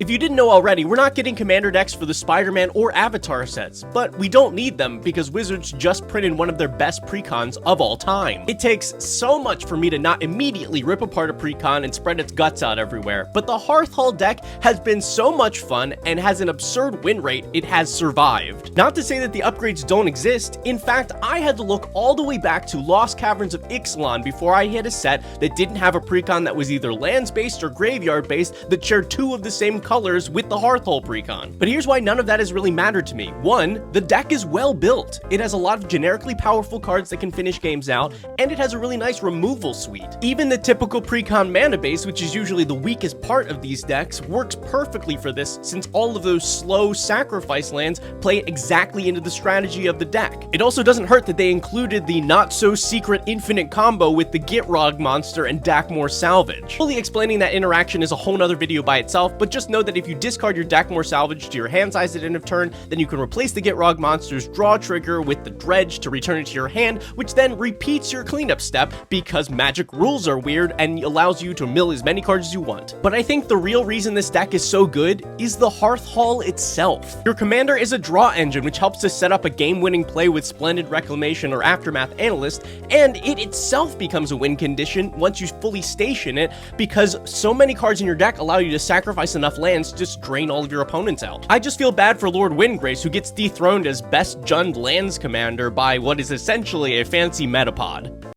If you didn't know already, we're not getting commander decks for the Spider-Man or Avatar sets, but we don't need them because Wizards just printed one of their best precons of all time. It takes so much for me to not immediately rip apart a precon and spread its guts out everywhere, but the Hearth Hall deck has been so much fun and has an absurd win rate, it has survived. Not to say that the upgrades don't exist, in fact, I had to look all the way back to Lost Caverns of Ixalan before I hit a set that didn't have a precon that was either lands-based or graveyard-based that shared two of the same colors with the Hearth Hall precon. But here's why none of that has really mattered to me. One, the deck is well built. It has a lot of generically powerful cards that can finish games out, and it has a really nice removal suite. Even the typical precon mana base, which is usually the weakest part of these decks, works perfectly for this since all of those slow sacrifice lands play exactly into the strategy of the deck. It also doesn't hurt that they included the not-so-secret infinite combo with the Gitrog monster and Dakmor Salvage. Fully explaining that interaction is a whole nother video by itself, but just know that if you discard your Dakmor Salvage to your hand size at end of turn, then you can replace the Gitrog monster's draw trigger with the Dredge to return it to your hand, which then repeats your cleanup step because Magic rules are weird and allows you to mill as many cards as you want. But I think the real reason this deck is so good is the Hearth Hall itself. Your commander is a draw engine, which helps to set up a game-winning play with Splendid Reclamation or Aftermath Analyst, and it itself becomes a win condition once you fully station it because so many cards in your deck allow you to sacrifice enough lands to just drain all of your opponents out. I just feel bad for Lord Windgrace, who gets dethroned as best Jund lands commander by what is essentially a fancy Metapod.